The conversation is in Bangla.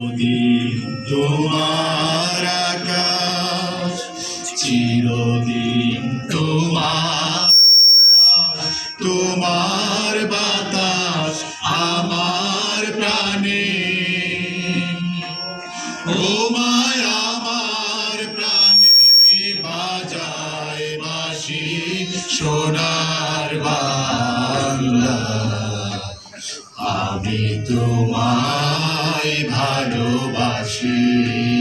চিরদিন তোমার আকাশ, চিরদিন তোমার বাতাস আমার প্রাণে, তোমায় আমার প্রাণে বাজায় বাঁশি সোনার বাংলা। আমি তোমায় ভালোবাসি।